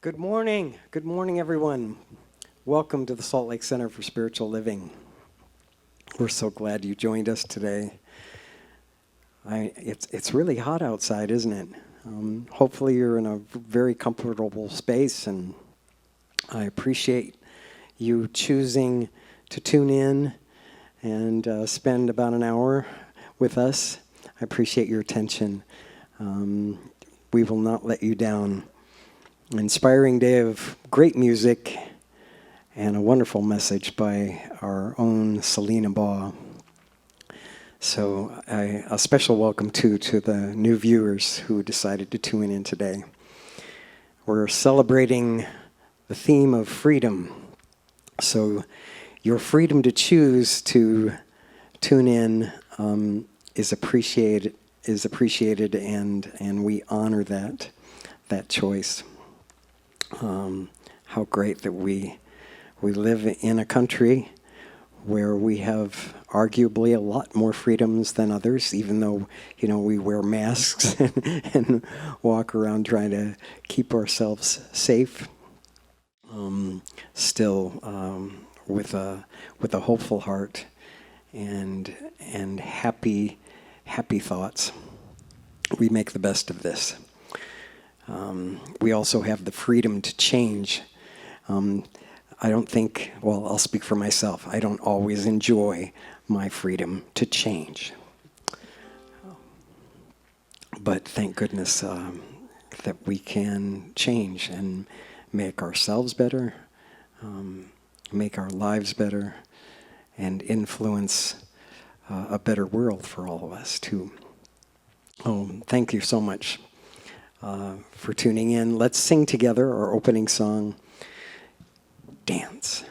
Good morning. Good morning, everyone. Welcome to the Salt Lake Center for Spiritual Living. We're so glad you joined us today. It's really hot outside, isn't it? Hopefully you're in a very comfortable space, and I appreciate you choosing to tune in and spend about an hour with us. I appreciate your attention. We will not let you down. An inspiring day of great music and a wonderful message by our own Selena Baugh. So a special welcome to the new viewers who decided to tune in today. We're celebrating the theme of freedom. So your freedom to choose to tune in is appreciated, and we honor that choice. How great that we live in a country where we have arguably a lot more freedoms than others, even though, we wear masks and walk around trying to keep ourselves safe. Still, with a hopeful heart and happy thoughts, we make the best of this. We also have the freedom to change. I don't think, I'll speak for myself. I don't always enjoy my freedom to change. But thank goodness that we can change and make ourselves better, make our lives better, and influence a better world for all of us too. Thank you so much for tuning in. Let's sing together our opening song, Dance.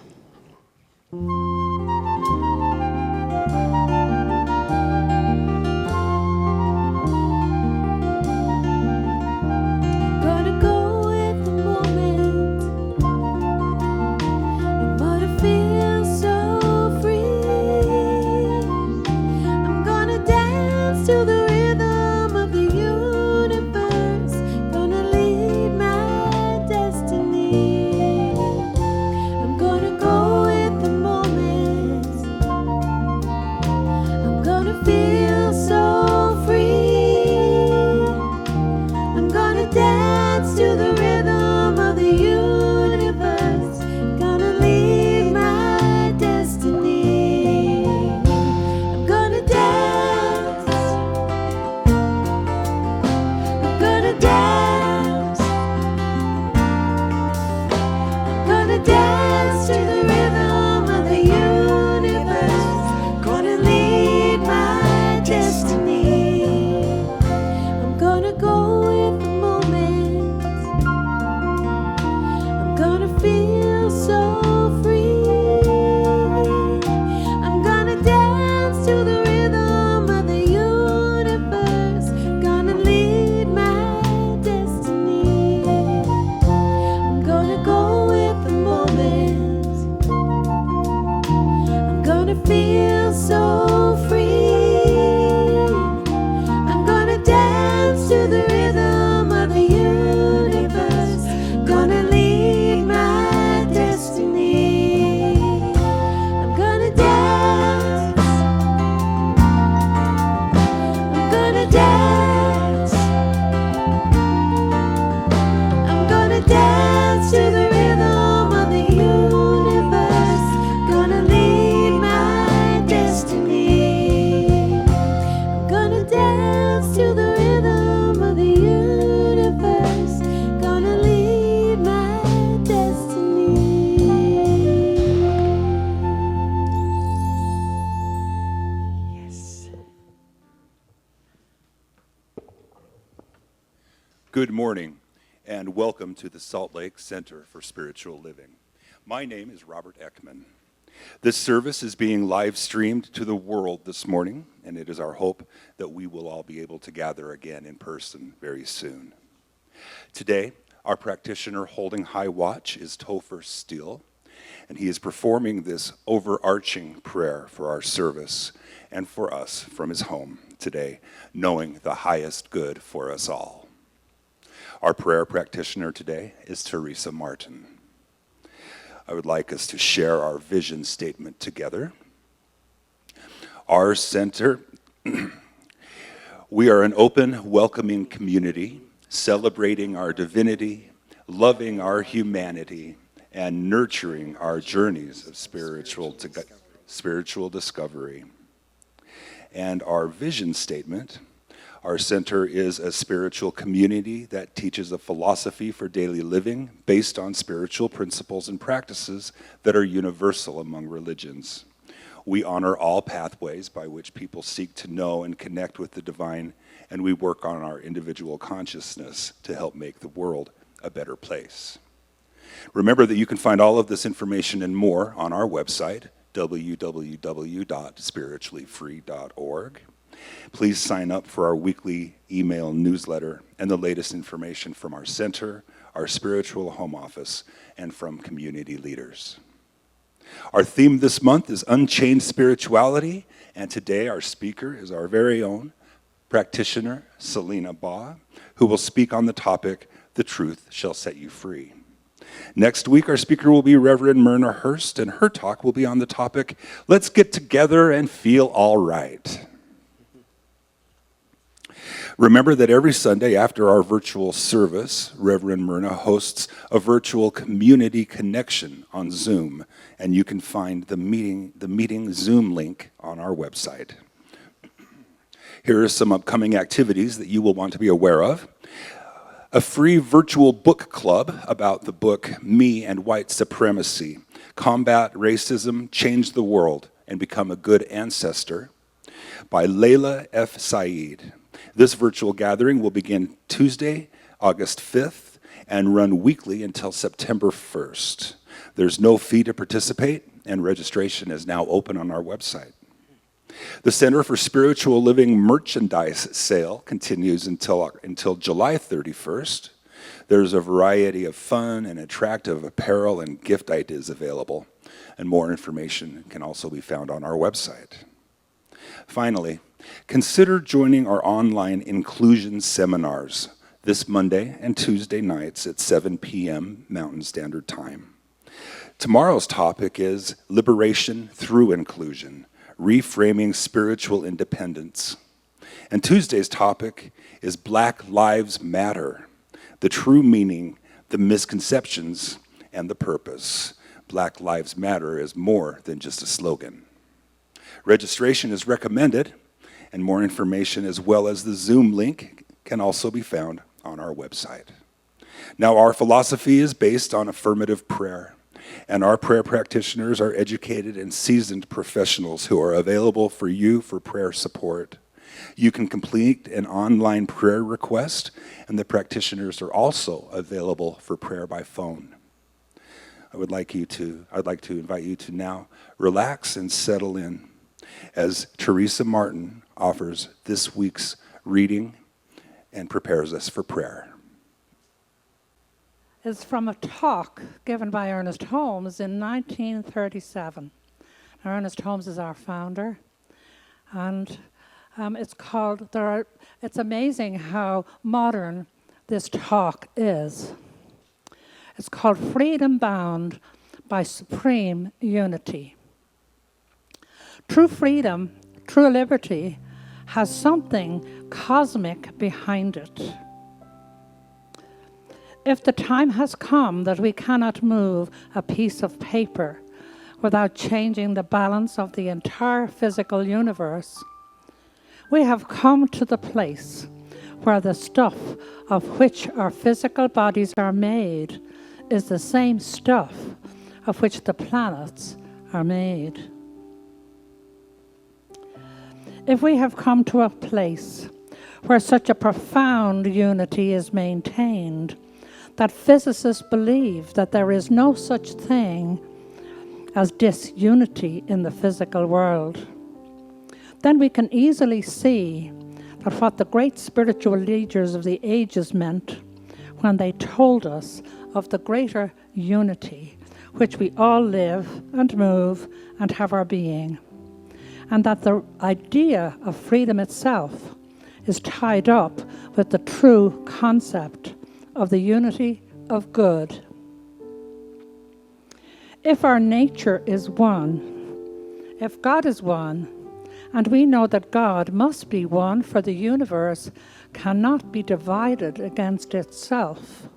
Good morning, and welcome to the Salt Lake Center for Spiritual Living. My name is Robert Ekman. This service is being live streamed to the world this morning, and it is our hope that we will all be able to gather again in person very soon. Today, our practitioner holding high watch is Topher Steele, and he is performing this overarching prayer for our service and for us from his home today, knowing the highest good for us all. Our prayer practitioner today is Teresa Martin. I would like us to share our vision statement together. Our center, we are an open, welcoming community, celebrating our divinity, loving our humanity, and nurturing our journeys of spiritual discovery. And our vision statement, our center is a spiritual community that teaches a philosophy for daily living based on spiritual principles and practices that are universal among religions. We honor all pathways by which people seek to know and connect with the divine, and we work on our individual consciousness to help make the world a better place. Remember that you can find all of this information and more on our website, www.spirituallyfree.org. Please sign up for our weekly email newsletter and the latest information from our center, our spiritual home office, and from community leaders. Our theme this month is Unchained Spirituality, and today our speaker is our very own practitioner, Salina Baugh, who will speak on the topic, The Truth Shall Set You Free. Next week, our speaker will be Reverend Myrna Hurst, and her talk will be on the topic, Let's Get Together and Feel All Right. Remember that every Sunday after our virtual service, Reverend Myrna hosts a virtual community connection on Zoom, and you can find the meeting Zoom link on our website. Here are some upcoming activities that you will want to be aware of. A free virtual book club about the book Me and White Supremacy, Combat Racism, Change the World, and Become a Good Ancestor by Layla F. Saeed. This virtual gathering will begin Tuesday, August 5th, and run weekly until September 1st. There's no fee to participate, and registration is now open on our website. The Center for Spiritual Living merchandise sale continues until July 31st. There's a variety of fun and attractive apparel and gift ideas available, and more information can also be found on our website. Finally, consider joining our online inclusion seminars this Monday and Tuesday nights at 7 p.m. Mountain Standard Time. Tomorrow's topic is Liberation Through Inclusion, Reframing Spiritual Independence. And Tuesday's topic is Black Lives Matter, the true meaning, the misconceptions, and the purpose. Black Lives Matter is more than just a slogan. Registration is recommended, and more information as well as the Zoom link can also be found on our website. Now, our philosophy is based on affirmative prayer, and our prayer practitioners are educated and seasoned professionals who are available for you for prayer support. You can complete an online prayer request, and the practitioners are also available for prayer by phone. I'd like to invite you to now relax and settle in as Teresa Martin offers this week's reading and prepares us for prayer. Is from a talk given by Ernest Holmes in 1937. Now, Ernest Holmes is our founder, and it's amazing how modern this talk is. It's called Freedom Bound by Supreme Unity. True freedom, true liberty, has something cosmic behind it. If the time has come that we cannot move a piece of paper without changing the balance of the entire physical universe, we have come to the place where the stuff of which our physical bodies are made is the same stuff of which the planets are made. If we have come to a place where such a profound unity is maintained that physicists believe that there is no such thing as disunity in the physical world, then we can easily see that what the great spiritual leaders of the ages meant when they told us of the greater unity which we all live and move and have our being, and that the idea of freedom itself is tied up with the true concept of the unity of good. If our nature is one, if God is one, and we know that God must be one, for the universe cannot be divided against itself,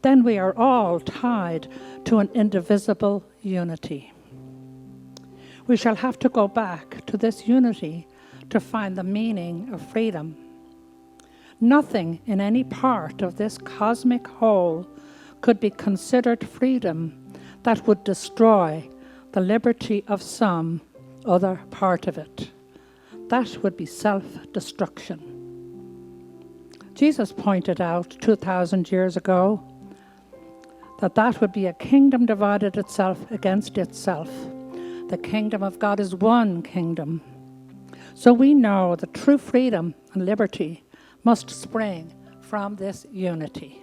then we are all tied to an indivisible unity. We shall have to go back to this unity to find the meaning of freedom. Nothing in any part of this cosmic whole could be considered freedom that would destroy the liberty of some other part of it. That would be self-destruction. Jesus pointed out 2,000 years ago that would be a kingdom divided itself against itself. The kingdom of God is one kingdom. So we know that true freedom and liberty must spring from this unity.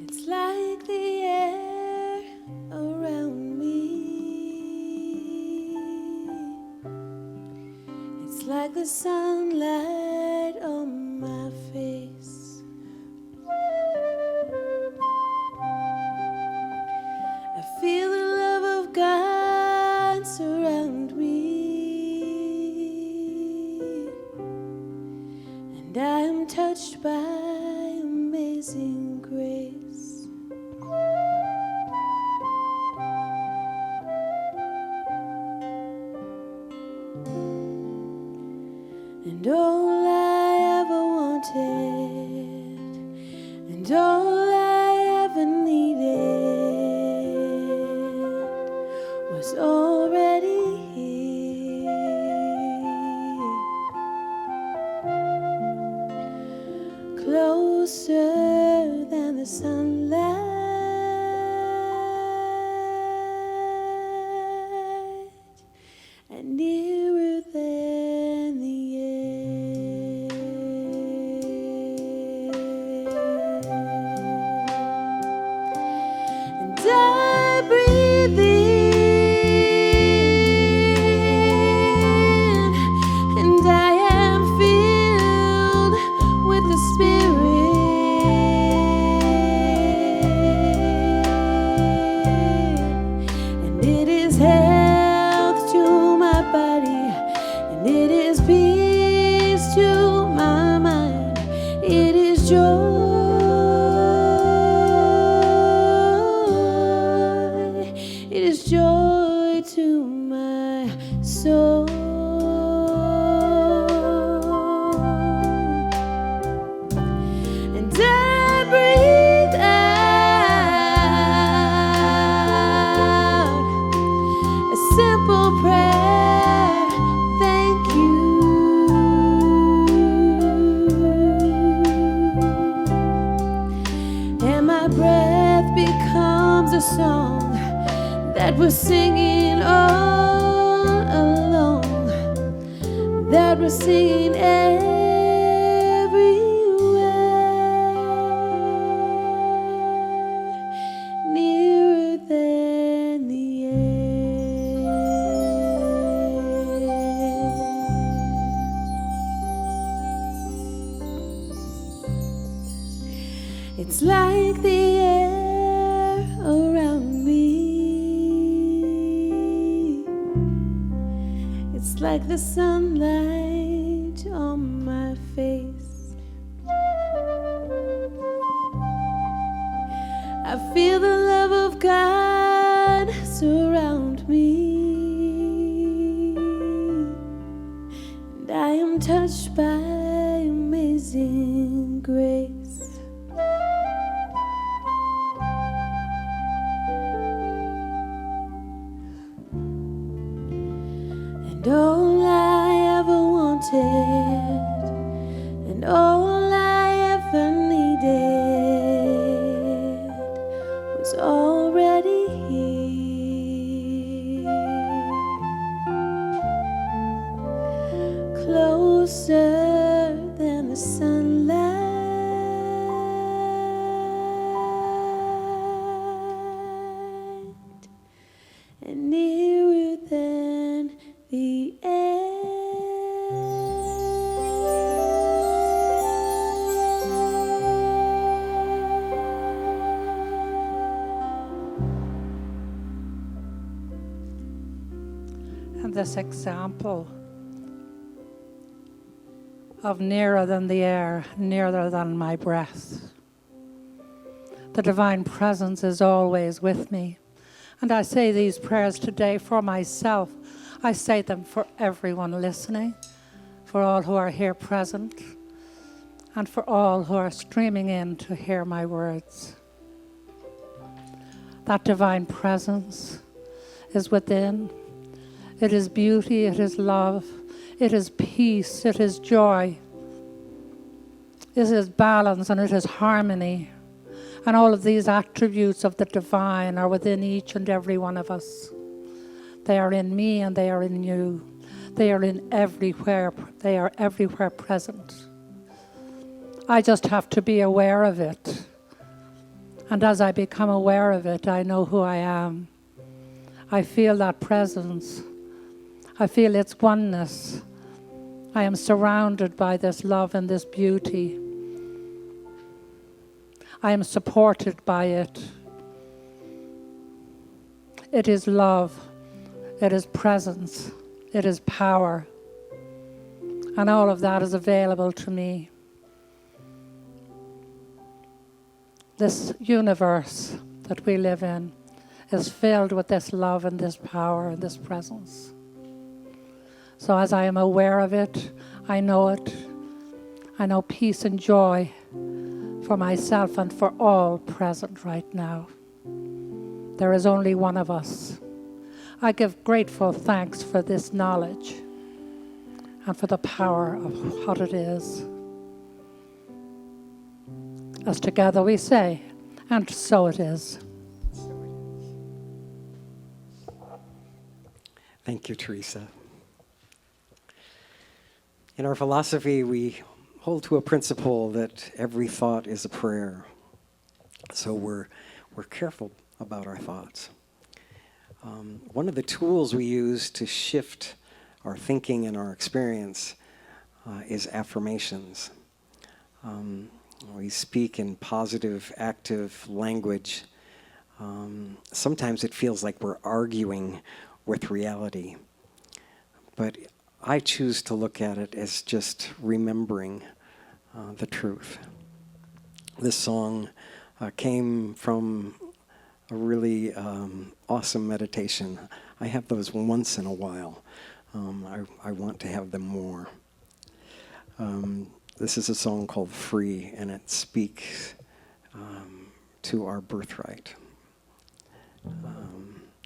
It's like the air around me. It's like the sunlight on my face. I feel the love of God surround me, and I am touched by amazing grace. And all I ever wanted, and all I ever needed, was already here, closer than the sunlight, and nearer than the air. And I breathe in, and I am filled with the Spirit, and it is health to my body, and it is peace to my mind. It is joy. It is joy to my soul. And I breathe out a simple prayer, thank you. And my breath becomes a song that we're singing all along, that we're singing everywhere, nearer than the air. It's like the air around me. It's like the sunlight on my face. I feel the love of God surround me, and I am touched by amazing grace. And all I ever wanted, and all I ever needed, was already here, closer than the sunlight, and nearer than the air. And this example of nearer than the air, nearer than my breath. The divine presence is always with me. And I say these prayers today for myself. I say them for everyone listening, for all who are here present, and for all who are streaming in to hear my words. That divine presence is within. It is beauty, it is love, it is peace, it is joy, it is balance, and it is harmony. And all of these attributes of the divine are within each and every one of us. They are in me and they are in you. They are in everywhere. They are everywhere present. I just have to be aware of it. And as I become aware of it, I know who I am. I feel that presence. I feel its oneness. I am surrounded by this love and this beauty. I am supported by it. It is love. It is presence. It is power. And all of that is available to me. This universe that we live in is filled with this love and this power and this presence. So as I am aware of it, I know it. I know peace and joy for myself and for all present right now. There is only one of us. I give grateful thanks for this knowledge and for the power of what it is. As together we say, and so it is. Thank you, Teresa. In our philosophy, we hold to a principle that every thought is a prayer. So we're careful about our thoughts. One of the tools we use to shift our thinking and our experience is affirmations. We speak in positive, active language. Sometimes it feels like we're arguing with reality. But I choose to look at it as just remembering the truth. This song came from a really awesome meditation. I have those once in a while. I want to have them more. This is a song called Free, and it speaks to our birthright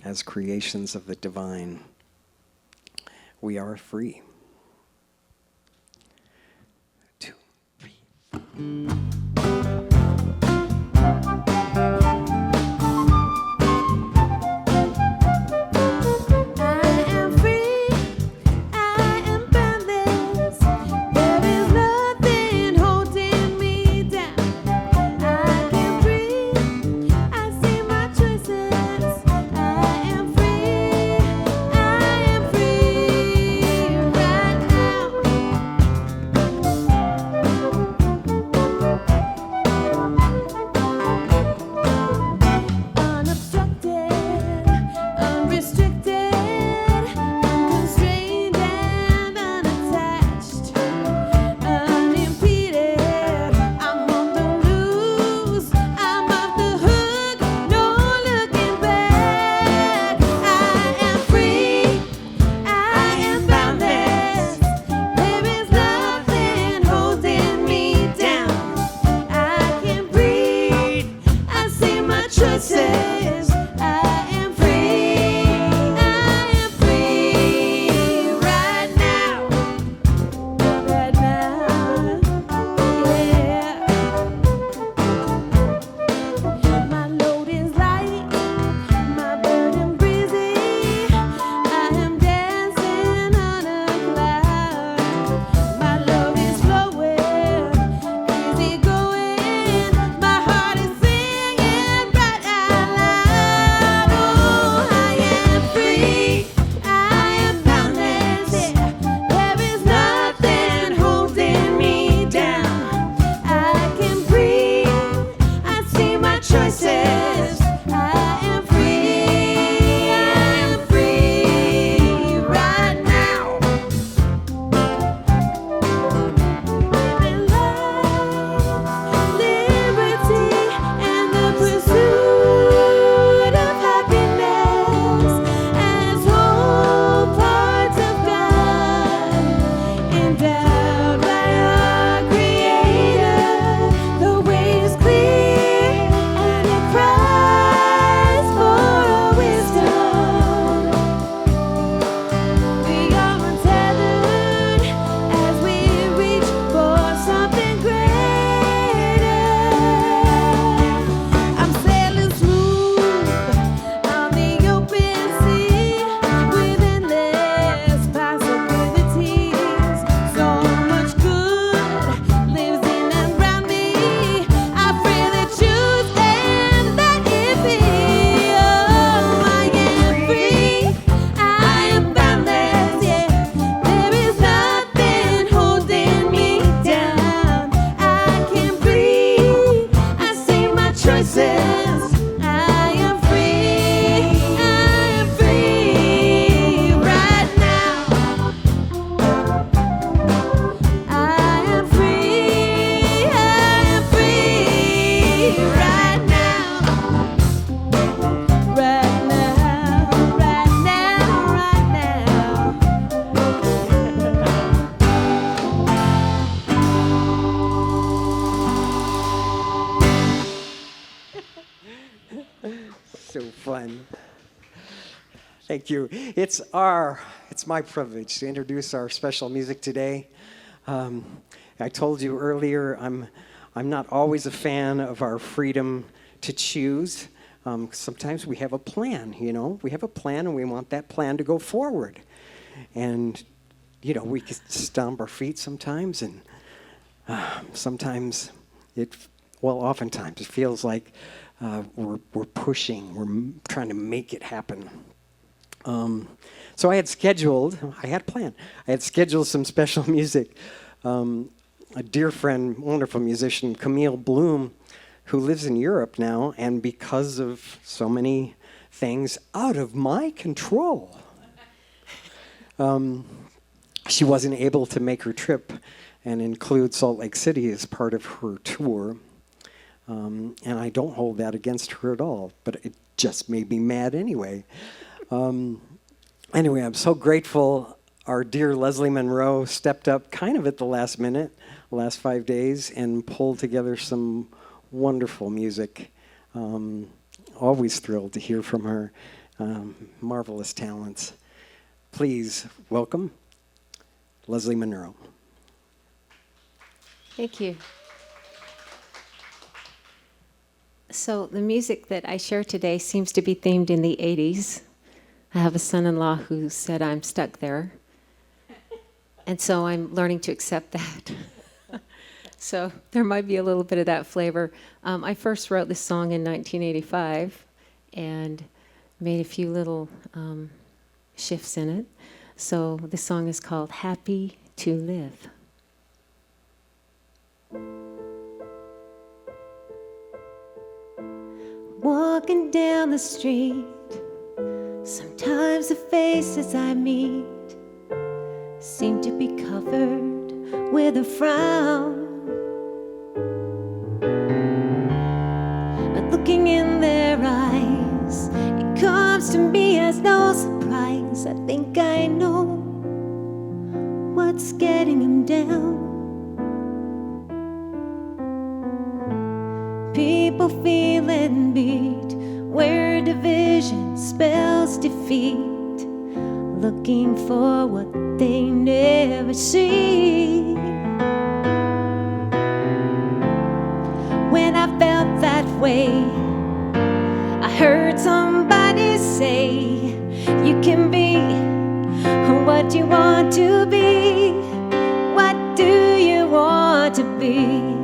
as creations of the divine. We are free. 2, 3. Thank you. It's my privilege to introduce our special music today. I told you earlier, I'm not always a fan of our freedom to choose. Sometimes we have a plan, we have a plan and we want that plan to go forward. And, we can stomp our feet sometimes, and oftentimes it feels like we're pushing, we're trying to make it happen. So I had scheduled some special music. A dear friend, wonderful musician, Camille Bloom, who lives in Europe now, and because of so many things out of my control, she wasn't able to make her trip and include Salt Lake City as part of her tour. And I don't hold that against her at all, but it just made me mad anyway. Anyway, I'm so grateful our dear Leslie Monroe stepped up kind of at the last minute, last 5 days, and pulled together some wonderful music. Always thrilled to hear from her. Marvelous talents. Please welcome Leslie Monroe. Thank you. So the music that I share today seems to be themed in the 80s. I have a son-in-law who said I'm stuck there. And so I'm learning to accept that. So there might be a little bit of that flavor. I first wrote this song in 1985 and made a few little shifts in it. So this song is called Happy to Live. Walking down the street, sometimes the faces I meet seem to be covered with a frown. But looking in their eyes, it comes to me as no surprise. I think I know what's getting them down. People feeling beat, where division spells defeat, looking for what they never see. When I felt that way, I heard somebody say, you can be what you want to be. What do you want to be?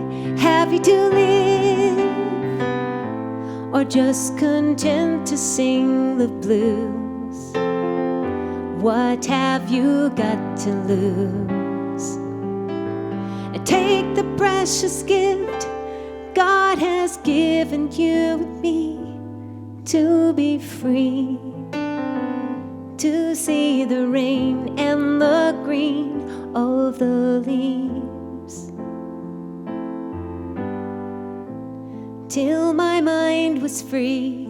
Happy to live, or just content to sing the blues? What have you got to lose? And take the precious gift God has given you and me to be free, to see the rain and the green of the leaves. Till my mind was freed,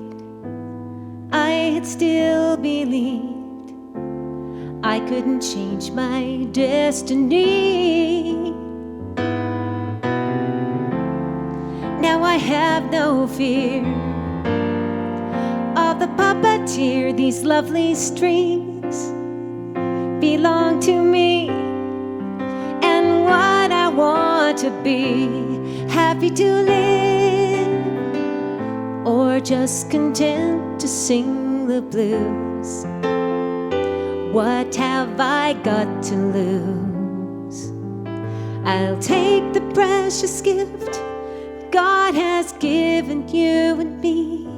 I had still believed I couldn't change my destiny. Now I have no fear of the puppeteer. These lovely strings belong to me, and what I want to be. Happy to live, or just content to sing the blues? What have I got to lose? I'll take the precious gift God has given you and me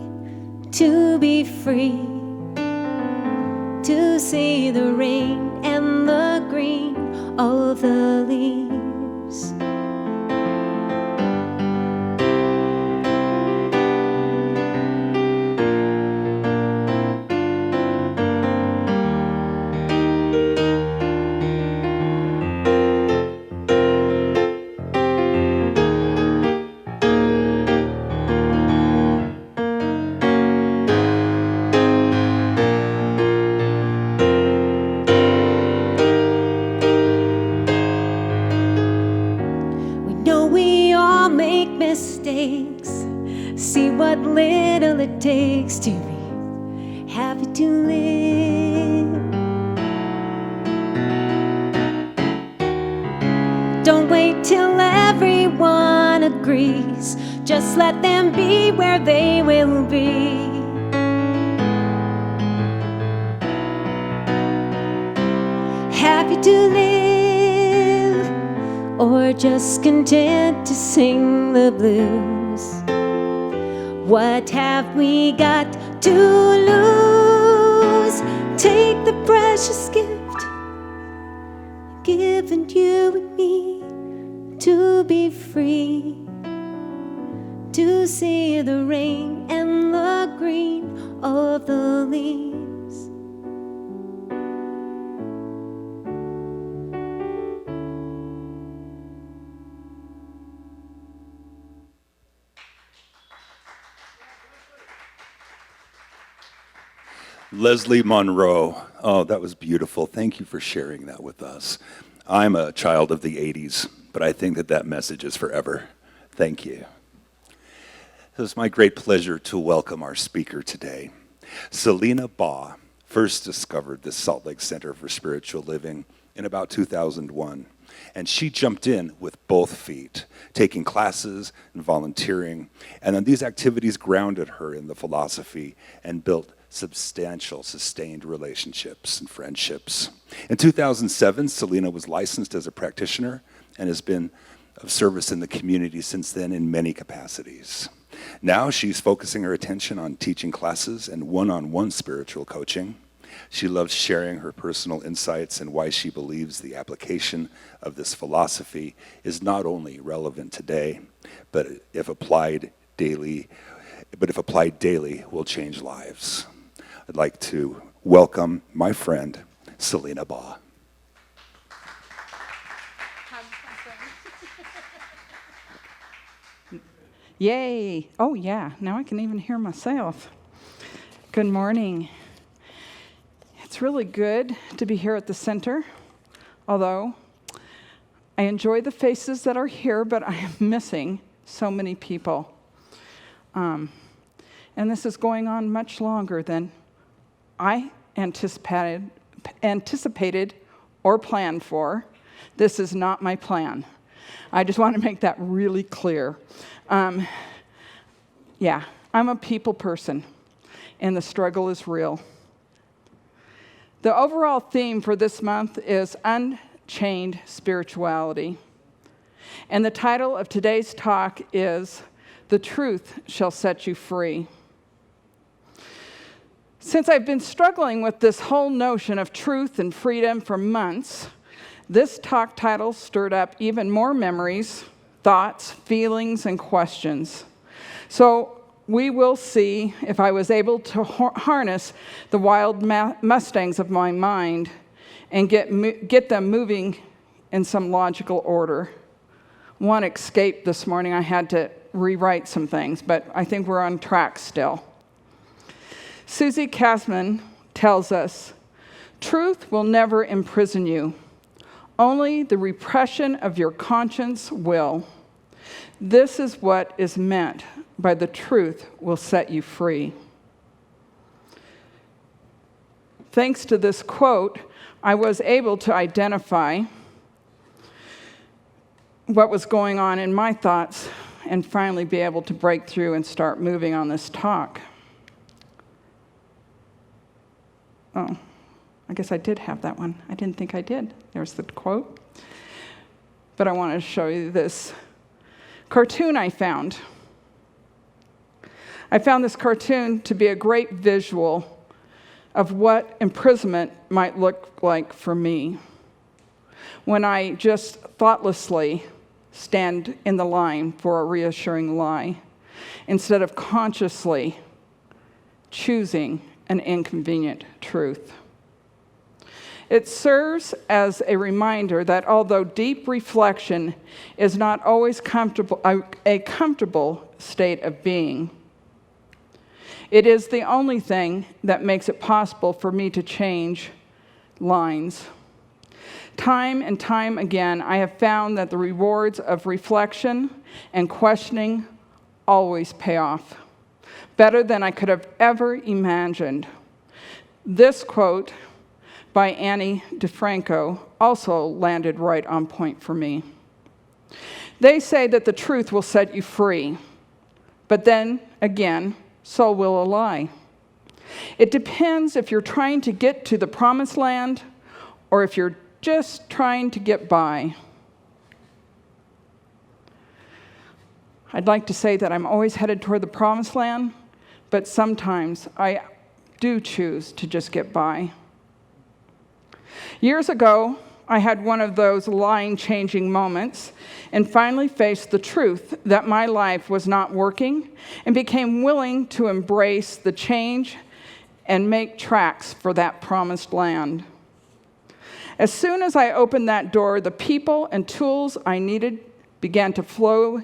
to be free, to see the rain and the green of the leaves. See what little it takes to be happy to live. Don't wait till everyone agrees. Just let them be where they will be. Happy to live, or just content to sing the blues. What have we got to lose? Take the precious gift given you and me to be free, to see the rain and the green of the leaves. Leslie Monroe. Oh, that was beautiful. Thank you for sharing that with us. I'm a child of the 80s, but I think that that message is forever. Thank you. It is my great pleasure to welcome our speaker today. Selena Baugh first discovered the Salt Lake Center for Spiritual Living in about 2001, and she jumped in with both feet, taking classes and volunteering, and then these activities grounded her in the philosophy and built substantial, sustained relationships and friendships. In 2007, Selena was licensed as a practitioner and has been of service in the community since then in many capacities. Now she's focusing her attention on teaching classes and one-on-one spiritual coaching. She loves sharing her personal insights and why she believes the application of this philosophy is not only relevant today, but if applied daily, will change lives. I'd like to welcome my friend, Selena Baugh. Yay! Oh yeah, now I can even hear myself. Good morning. It's really good to be here at the center, although I enjoy the faces that are here, but I am missing so many people. And this is going on much longer than I anticipated or planned for. This is not my plan. I just want to make that really clear. Yeah, I'm a people person, and the struggle is real. The overall theme for this month is Unchained Spirituality. And the title of today's talk is The Truth Shall Set You Free. Since I've been struggling with this whole notion of truth and freedom for months, this talk title stirred up even more memories, thoughts, feelings, and questions. So we will see if I was able to harness the wild mustangs of my mind and get them moving in some logical order. One escaped this morning. I had to rewrite some things, but I think we're on track still. Susie Kasman tells us, truth will never imprison you. Only the repression of your conscience will. This is what is meant by the truth will set you free. Thanks to this quote, I was able to identify what was going on in my thoughts and finally be able to break through and start moving on this talk. Oh, I guess I did have that one. I didn't think I did. There's the quote. But I wanted to show you this cartoon I found. I found this cartoon to be a great visual of what imprisonment might look like for me when I just thoughtlessly stand in the line for a reassuring lie instead of consciously choosing an inconvenient truth. It serves as a reminder that although deep reflection is not always a comfortable state of being, it is the only thing that makes it possible for me to change lines. Time and time again, I have found that the rewards of reflection and questioning always pay off, better than I could have ever imagined. This quote by Annie DeFranco also landed right on point for me. They say that the truth will set you free, but then again, so will a lie. It depends if you're trying to get to the promised land or if you're just trying to get by. I'd like to say that I'm always headed toward the promised land, but sometimes I do choose to just get by. Years ago, I had one of those line-changing moments and finally faced the truth that my life was not working and became willing to embrace the change and make tracks for that promised land. As soon as I opened that door, the people and tools I needed began to flow,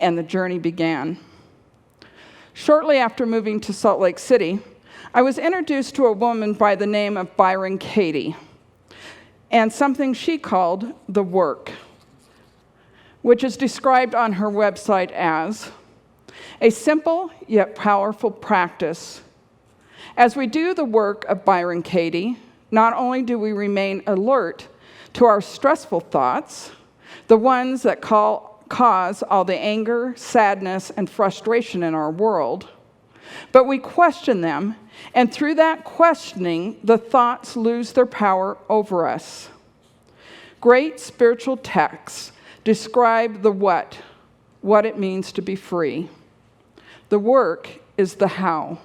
and the journey began. Shortly after moving to Salt Lake City, I was introduced to a woman by the name of Byron Katie, and something she called the work, which is described on her website as a simple yet powerful practice. As we do the work of Byron Katie, not only do we remain alert to our stressful thoughts, the ones that cause all the anger, sadness, and frustration in our world, but we question them, and through that questioning, the thoughts lose their power over us. Great spiritual texts describe the what it means to be free. The work is the how.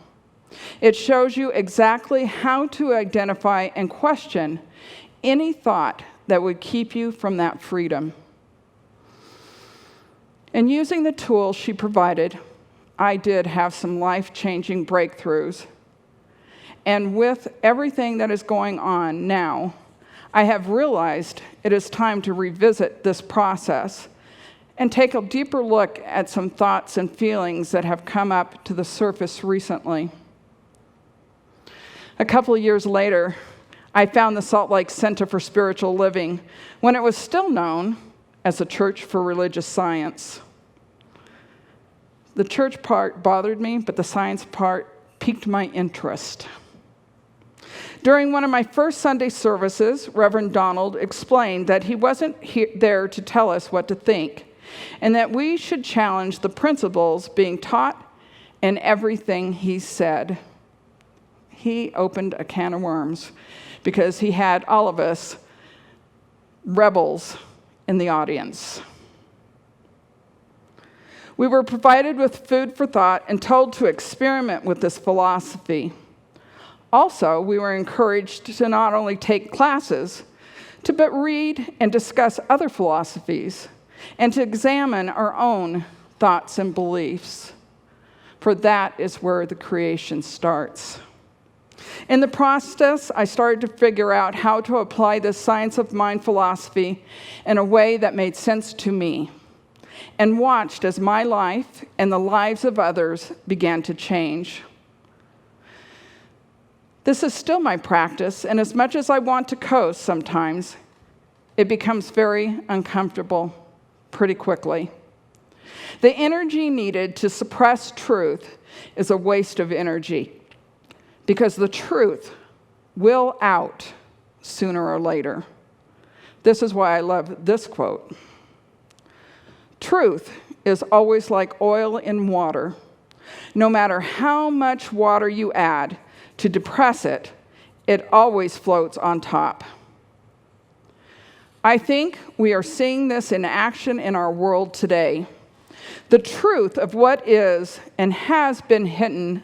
It shows you exactly how to identify and question any thought that would keep you from that freedom. And using the tools she provided, I did have some life-changing breakthroughs. And with everything that is going on now, I have realized it is time to revisit this process and take a deeper look at some thoughts and feelings that have come up to the surface recently. A couple of years later, I found the Salt Lake Center for Spiritual Living when it was still known as the Church for Religious Science. The church part bothered me, but the science part piqued my interest. During one of my first Sunday services, Reverend Donald explained that he wasn't there to tell us what to think, and that we should challenge the principles being taught in everything he said. He opened a can of worms because he had all of us rebels in the audience. We were provided with food for thought and told to experiment with this philosophy. Also, we were encouraged to not only take classes, but read and discuss other philosophies, and to examine our own thoughts and beliefs, for that is where the creation starts. In the process, I started to figure out how to apply this science of mind philosophy in a way that made sense to me, and watched as my life and the lives of others began to change. This is still my practice, and as much as I want to coast sometimes, it becomes very uncomfortable pretty quickly. The energy needed to suppress truth is a waste of energy, because the truth will out sooner or later. This is why I love this quote. Truth is always like oil in water. No matter how much water you add to depress it, it always floats on top. I think we are seeing this in action in our world today. The truth of what is and has been hidden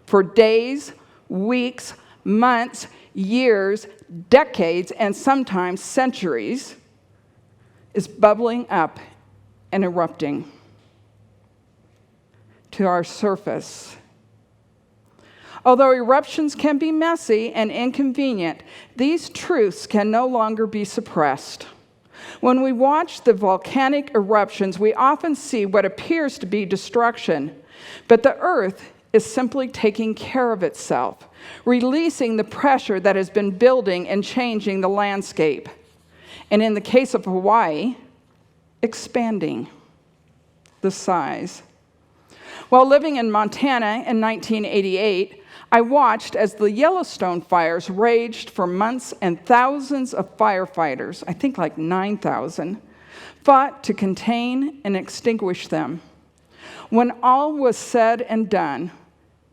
for days, weeks, months, years, decades, and sometimes centuries is bubbling up and erupting to our surface. Although eruptions can be messy and inconvenient, these truths can no longer be suppressed. When we watch the volcanic eruptions, we often see what appears to be destruction, but the earth is simply taking care of itself, releasing the pressure that has been building and changing the landscape. And in the case of Hawaii, expanding the size. While living in Montana in 1988, I watched as the Yellowstone Fires raged for months and thousands of firefighters, I think like 9,000, fought to contain and extinguish them. When all was said and done,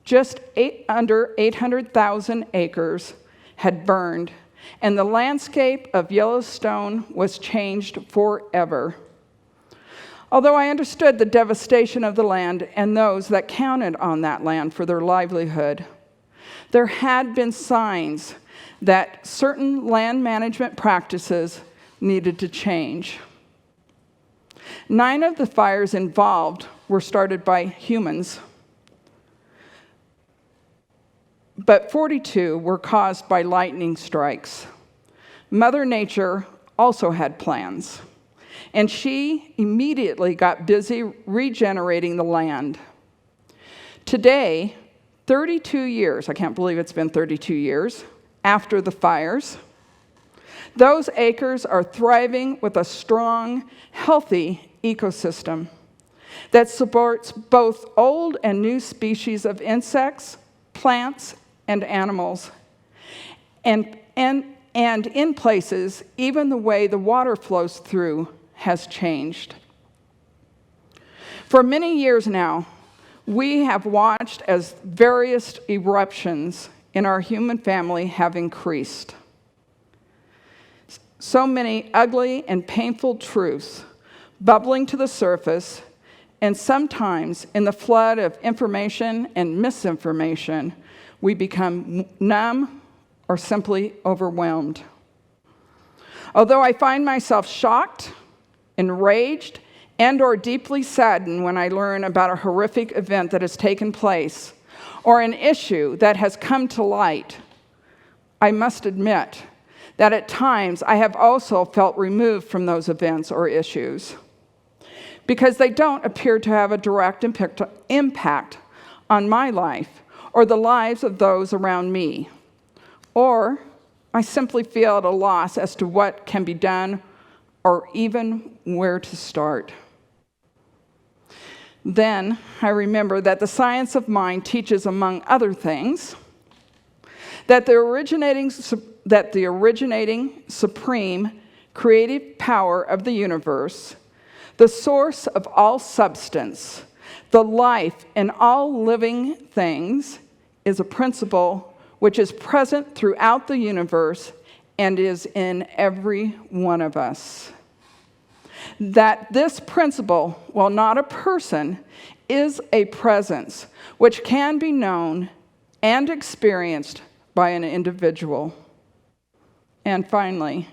just under 800,000 acres had burned, and the landscape of Yellowstone was changed forever. Although I understood the devastation of the land and those that counted on that land for their livelihood, there had been signs that certain land management practices needed to change. 9 of the fires involved were started by humans, but 42 were caused by lightning strikes. Mother Nature also had plans, and she immediately got busy regenerating the land. Today, 32 years, I can't believe it's been 32 years, after the fires, those acres are thriving with a strong, healthy ecosystem that supports both old and new species of insects, plants, and animals. And in places, even the way the water flows through has changed. For many years now, we have watched as various eruptions in our human family have increased. So many ugly and painful truths bubbling to the surface, and sometimes in the flood of information and misinformation, we become numb or simply overwhelmed. Although I find myself shocked, enraged, and or deeply saddened when I learn about a horrific event that has taken place or an issue that has come to light, I must admit that at times I have also felt removed from those events or issues because they don't appear to have a direct impact on my life or the lives of those around me. Or I simply feel at a loss as to what can be done or even where to start. Then I remember that the science of mind teaches, among other things, that the originating supreme creative power of the universe, the source of all substance, the life in all living things, is a principle which is present throughout the universe and is in every one of us. That this principle, while not a person, is a presence which can be known and experienced by an individual. And finally,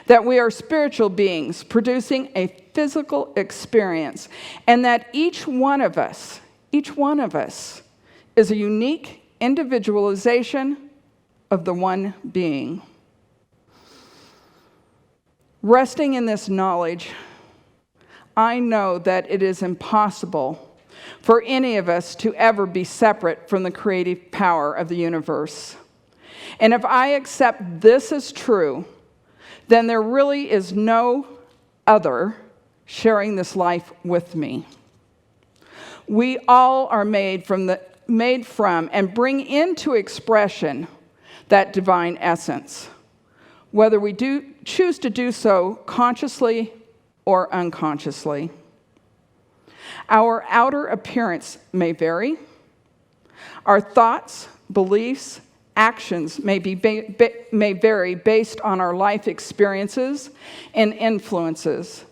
that we are spiritual beings producing a physical experience, and that each one of us is a unique individualization of the one being. Resting in this knowledge, I know that it is impossible for any of us to ever be separate from the creative power of the universe. And if I accept this as true, then there really is no other sharing this life with me. We all are made from and bring into expression that divine essence, whether we choose to do so consciously or unconsciously. Our outer appearance may vary. Our thoughts, beliefs, actions may vary based on our life experiences and influences.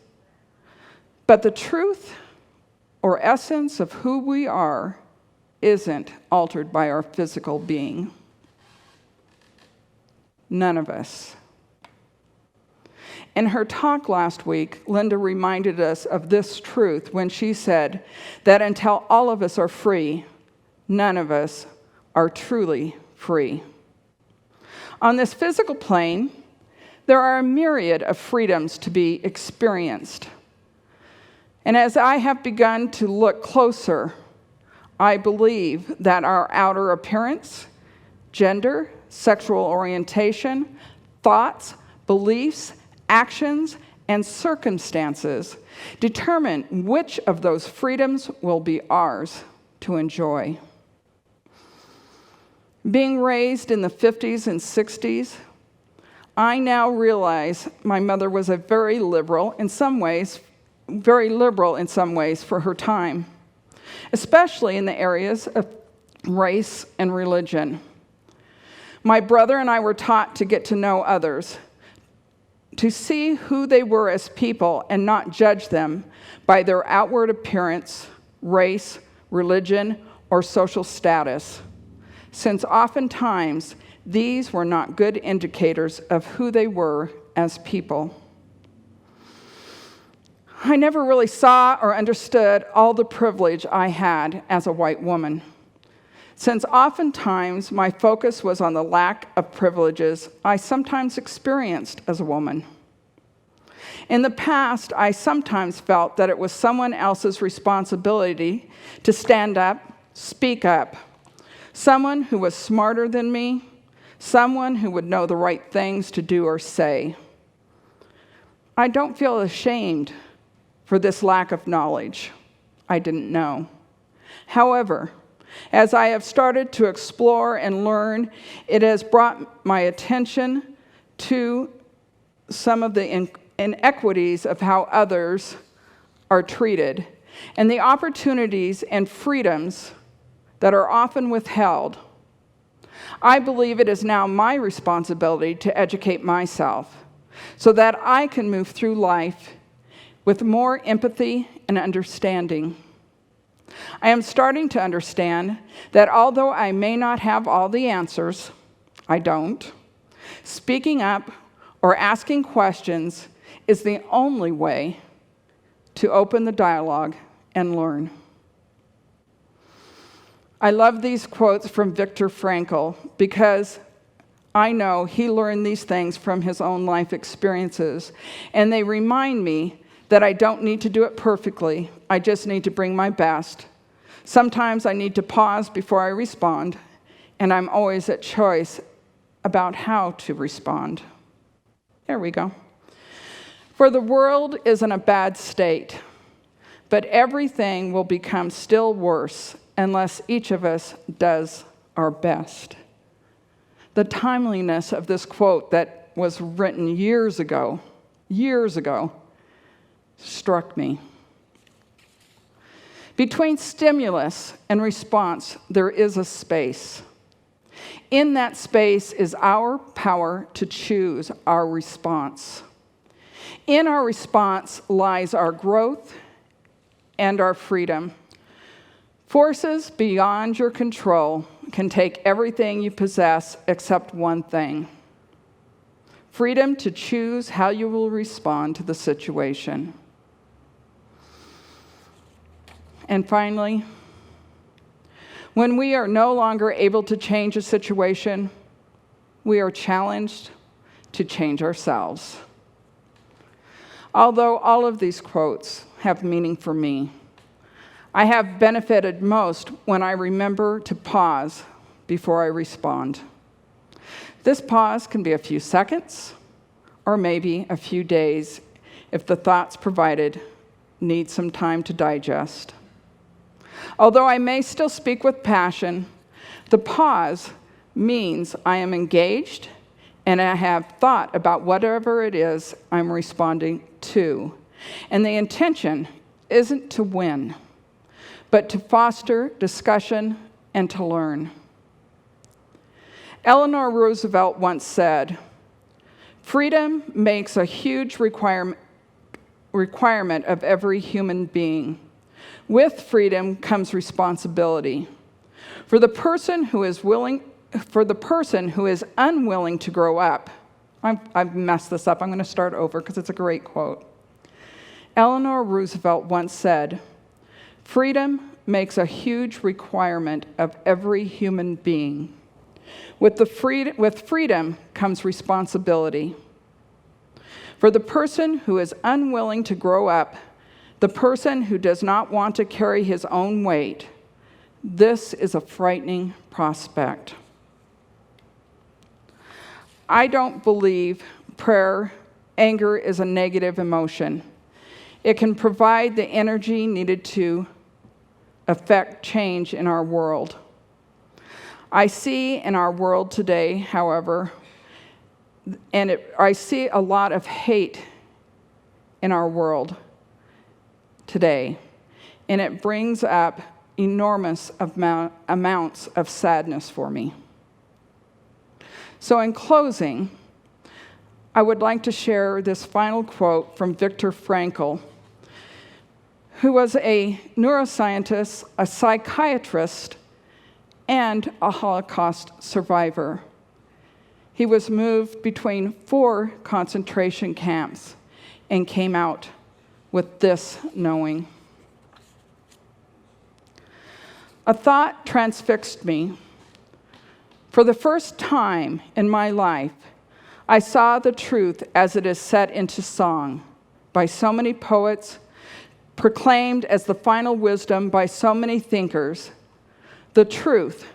But the truth or essence of who we are isn't altered by our physical being. None of us. In her talk last week, Linda reminded us of this truth when she said that until all of us are free, none of us are truly free. On this physical plane, there are a myriad of freedoms to be experienced. And as I have begun to look closer, I believe that our outer appearance, gender, sexual orientation, thoughts, beliefs, actions, and circumstances determine which of those freedoms will be ours to enjoy. Being raised in the 50s and 60s, I now realize my mother was a very liberal in some ways for her time, especially in the areas of race and religion. My brother and I were taught to get to know others, to see who they were as people and not judge them by their outward appearance, race, religion, or social status, since oftentimes these were not good indicators of who they were as people. I never really saw or understood all the privilege I had as a white woman, since oftentimes my focus was on the lack of privileges I sometimes experienced as a woman. In the past, I sometimes felt that it was someone else's responsibility to stand up, speak up, someone who was smarter than me, someone who would know the right things to do or say. I don't feel ashamed for this lack of knowledge. I didn't know. However, as I have started to explore and learn, it has brought my attention to some of the inequities of how others are treated and the opportunities and freedoms that are often withheld. I believe it is now my responsibility to educate myself so that I can move through life with more empathy and understanding. I am starting to understand that although I may not have all the answers, I don't, speaking up or asking questions is the only way to open the dialogue and learn. I love these quotes from Viktor Frankl because I know he learned these things from his own life experiences, and they remind me that I don't need to do it perfectly. I just need to bring my best. Sometimes I need to pause before I respond, and I'm always at choice about how to respond. There we go. For the world is in a bad state, but everything will become still worse unless each of us does our best. The timeliness of this quote that was written years ago, struck me. Between stimulus and response, there is a space. In that space is our power to choose our response. In our response lies our growth and our freedom. Forces beyond your control can take everything you possess except one thing: freedom to choose how you will respond to the situation. And finally, when we are no longer able to change a situation, we are challenged to change ourselves. Although all of these quotes have meaning for me, I have benefited most when I remember to pause before I respond. This pause can be a few seconds or maybe a few days if the thoughts provided need some time to digest. Although I may still speak with passion, the pause means I am engaged and I have thought about whatever it is I'm responding to. And the intention isn't to win, but to foster discussion and to learn. Eleanor Roosevelt once said, "Freedom makes a huge requirement of every human being. With freedom comes responsibility. For the person who is unwilling to grow up," I've messed this up, I'm going to start over because it's a great quote. Eleanor Roosevelt once said, "Freedom makes a huge requirement of every human being. With freedom comes responsibility. For the person who is unwilling to grow up, the person who does not want to carry his own weight, this is a frightening prospect." I don't believe anger is a negative emotion. It can provide the energy needed to affect change in our world. I see in our world today, however, I see a lot of hate in our world today, and it brings up enormous amounts of sadness for me. So in closing, I would like to share this final quote from Viktor Frankl, who was a neuroscientist, a psychiatrist, and a Holocaust survivor. He was moved between 4 concentration camps and came out with this knowing. A thought transfixed me. For the first time in my life, I saw the truth as it is set into song by so many poets, proclaimed as the final wisdom by so many thinkers, the truth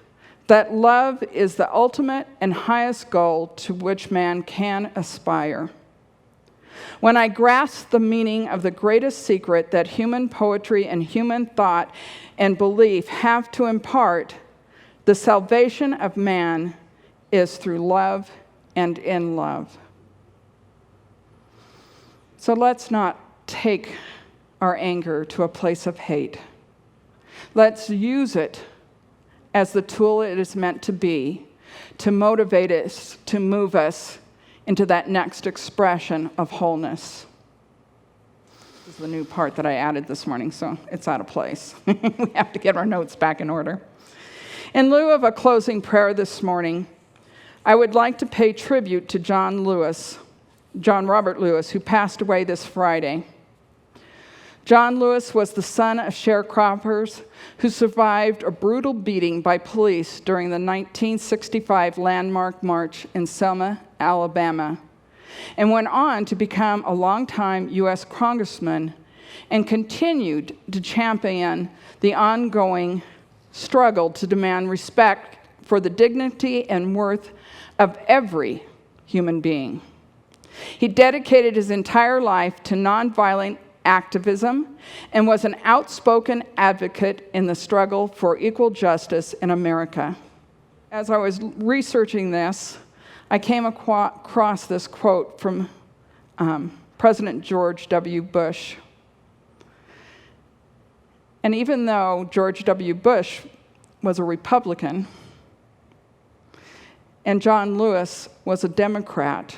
that love is the ultimate and highest goal to which man can aspire. When I grasped the meaning of the greatest secret that human poetry and human thought and belief have to impart, the salvation of man is through love and in love. So let's not take our anger to a place of hate. Let's use it as the tool it is meant to be, to motivate us, to move us into that next expression of wholeness. This is the new part that I added this morning, so it's out of place. We have to get our notes back in order. In lieu of a closing prayer this morning, I would like to pay tribute to John Robert Lewis, who passed away this Friday. John Lewis was the son of sharecroppers who survived a brutal beating by police during the 1965 landmark march in Selma, Alabama, and went on to become a longtime U.S. congressman and continued to champion the ongoing struggle to demand respect for the dignity and worth of every human being. He dedicated his entire life to nonviolent activism and was an outspoken advocate in the struggle for equal justice in America. As I was researching this, I came across this quote from President George W. Bush. And even though George W. Bush was a Republican and John Lewis was a Democrat,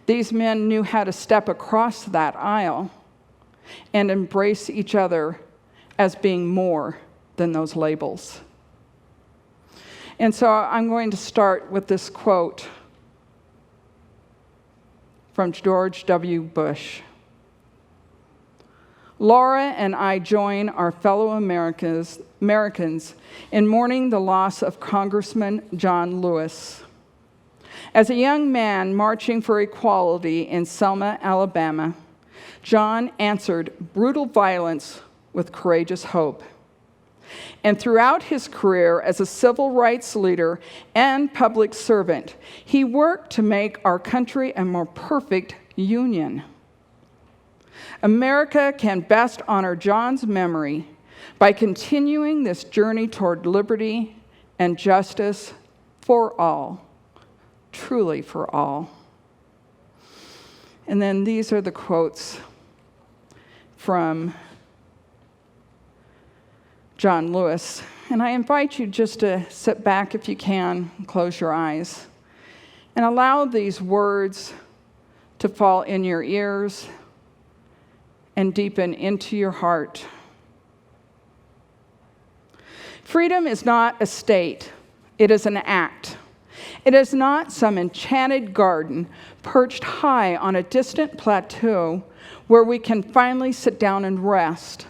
these men knew how to step across that aisle and embrace each other as being more than those labels. And so I'm going to start with this quote from George W. Bush. Laura and I join our fellow Americans in mourning the loss of Congressman John Lewis. As a young man marching for equality in Selma, Alabama, John answered brutal violence with courageous hope. And throughout his career as a civil rights leader and public servant, he worked to make our country a more perfect union. America can best honor John's memory by continuing this journey toward liberty and justice for all. Truly for all. And then these are the quotes from John Lewis. And I invite you just to sit back if you can, close your eyes, and allow these words to fall in your ears and deepen into your heart. Freedom is not a state, it is an act. It is not some enchanted garden perched high on a distant plateau where we can finally sit down and rest.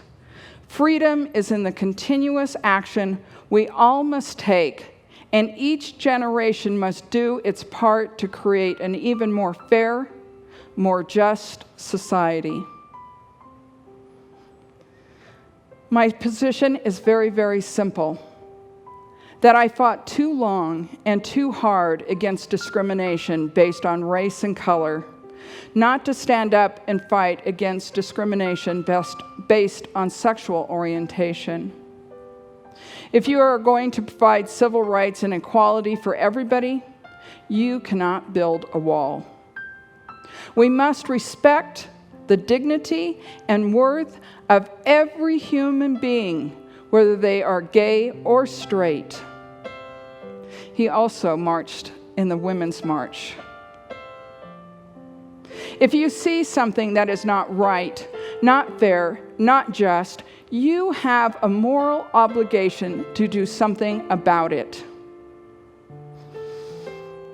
Freedom is in the continuous action we all must take, and each generation must do its part to create an even more fair, more just society. My position is very, very simple. That I fought too long and too hard against discrimination based on race and color, not to stand up and fight against discrimination based on sexual orientation. If you are going to provide civil rights and equality for everybody, you cannot build a wall. We must respect the dignity and worth of every human being, whether they are gay or straight. He also marched in the Women's March. If you see something that is not right, not fair, not just, you have a moral obligation to do something about it.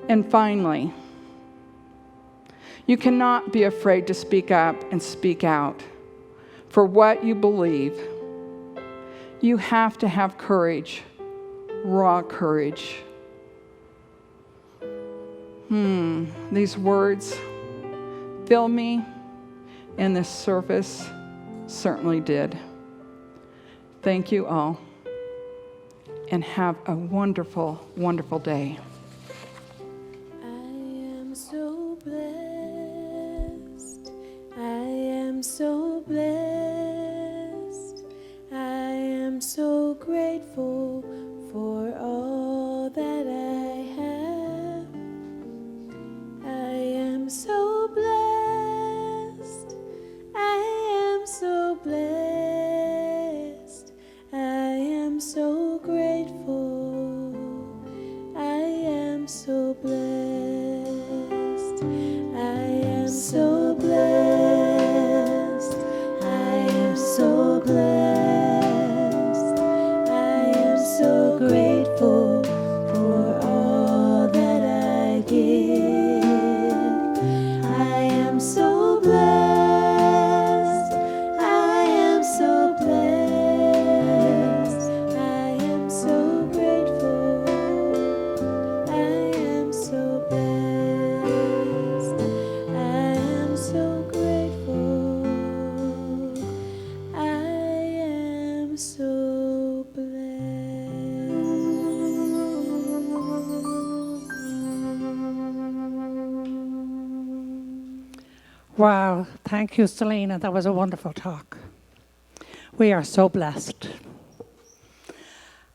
And finally, you cannot be afraid to speak up and speak out for what you believe. You have to have courage, raw courage. These words fill me, and this service certainly did. Thank you all, and have a wonderful, wonderful day. I am so blessed. I am so blessed. I am so grateful for all that I have. I am so blessed. I am so blessed. I am so grateful. I am so blessed. I am so blessed. I am so blessed. I am so grateful for all that I give. I am so blessed. I am so blessed. I am so grateful. I am so blessed. I am so grateful. I am so blessed. Wow, thank you, Selena. That was a wonderful talk. We are so blessed.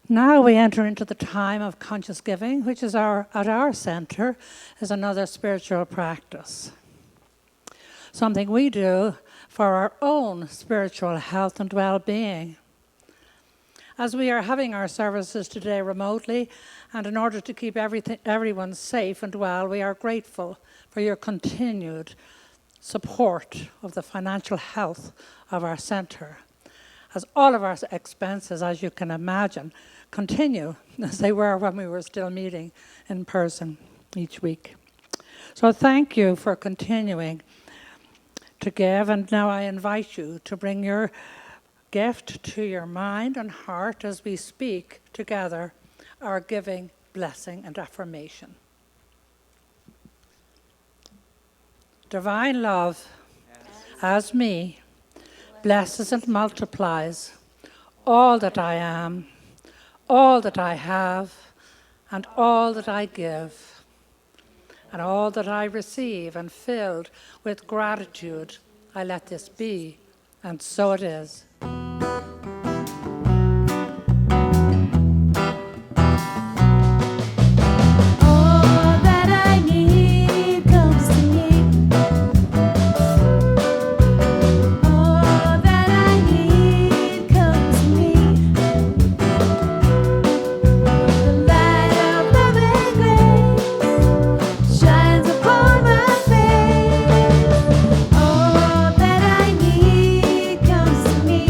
Now we enter into the time of conscious giving, which is at our center is another spiritual practice. Something we do for our own spiritual health and well-being. As we are having our services today remotely, and in order to keep everyone safe and well, we are grateful for your continued support of the financial health of our center, as all of our expenses, as you can imagine, continue as they were when we were still meeting in person each week. So thank you for continuing to give, and now I invite you to bring your gift to your mind and heart as we speak together our giving, blessing, and affirmation. Divine love, as me, blesses and multiplies all that I am, all that I have, and all that I give, and all that I receive, and filled with gratitude, I let this be, and so it is. All that I need comes to me. All that I need comes to me. The light of love and grace shines upon my face. All that I need comes to me.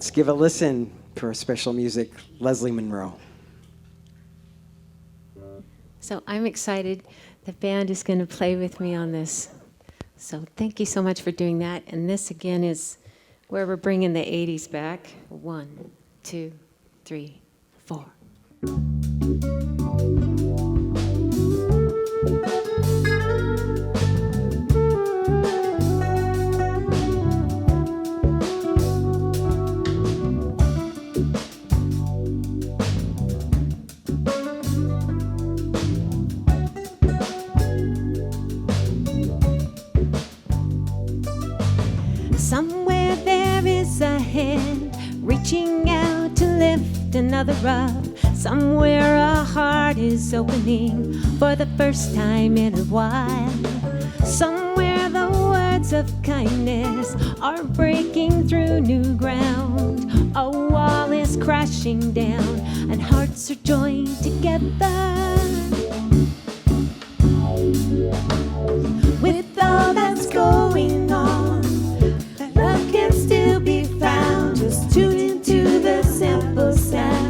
Let's give a listen to our special music, Leslie Monroe. So I'm excited. The band is going to play with me on this. So thank you so much for doing that. And this again is where we're bringing the 80s back. 1, 2, 3, 4. Somewhere there is a hand reaching out to lift another up. Somewhere a heart is opening for the first time in a while. Somewhere the words of kindness are breaking through new ground. A wall is crashing down and hearts are joined together. With all that's going on, love can still be found. Just tune into the simple sound.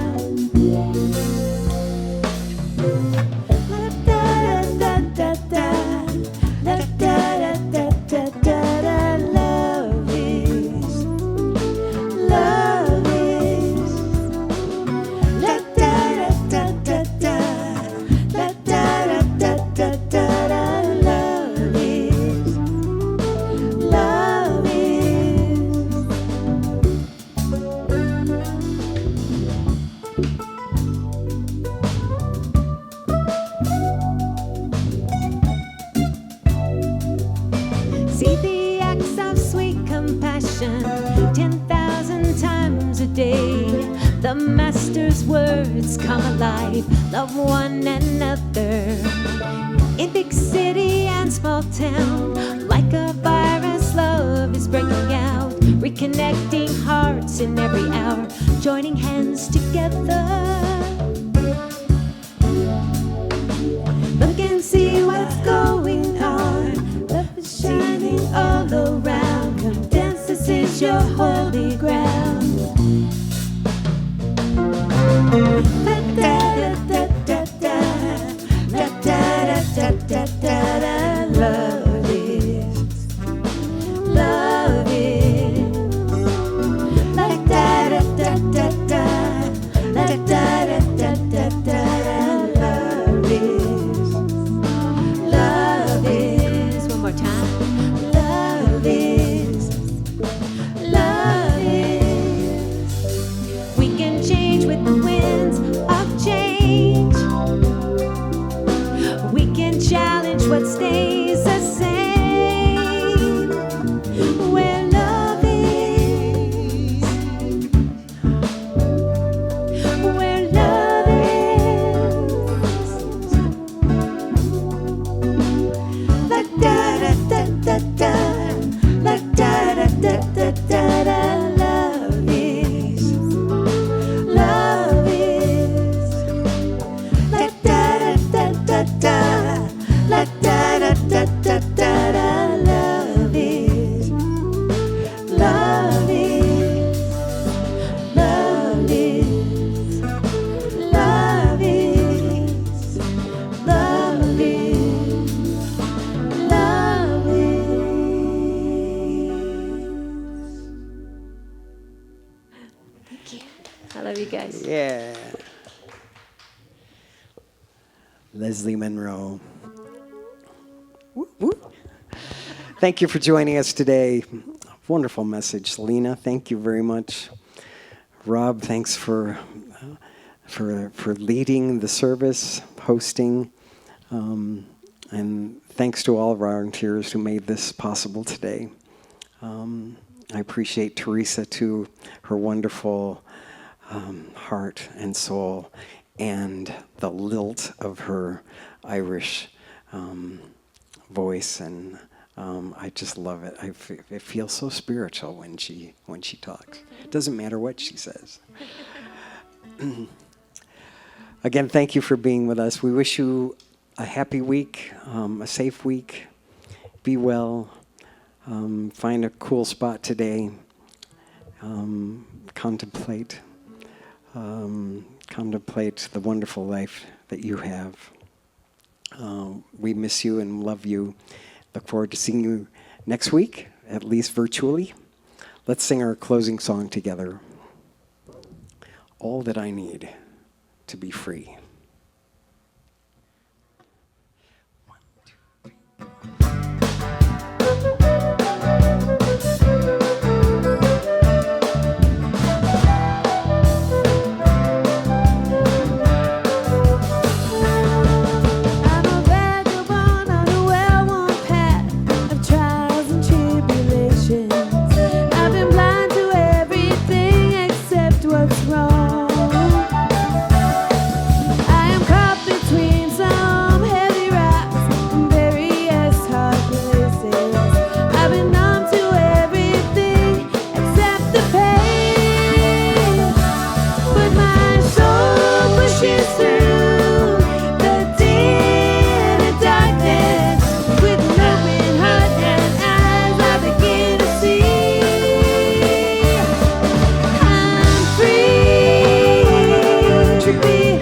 See the acts of sweet compassion 10,000 times a day. The Master's words come alive. Love one another. In big city and small town, like a virus, love is breaking out. Reconnecting hearts in every hour, joining hands together. Look and see what's going on. Love is shining all around. Come dance, this is your holy ground. Da da da da da da da da da da da. Love is, love is. Da da da da da da da da da da da. Love is. Love is, one more time. Love is, love is. We can change with the winds of change. We can challenge what stays the same. Where love is, where love is. La da da da da da, la da da da da da da. Love is, love is. La da da da da da, la da da da da da da. Love is, love is, love is, love is, love is. Love is. Thank you. I love you guys. Yeah. Leslie Monroe. Woo, woo. Thank you for joining us today. Wonderful message, Selena. Thank you very much. Rob, thanks for leading the service, hosting, and thanks to all of our volunteers who made this possible today. I appreciate Teresa too, her wonderful heart and soul, and the lilt of her Irish voice, and I just love it. It feels so spiritual when she talks. It doesn't matter what she says. Again, thank you for being with us. We wish you a happy week, a safe week. Be well. Find a cool spot today contemplate the wonderful life that you have. We miss you and love you. Look forward to seeing you next week, at least virtually. Let's sing our closing song together. All that I need to be free. Be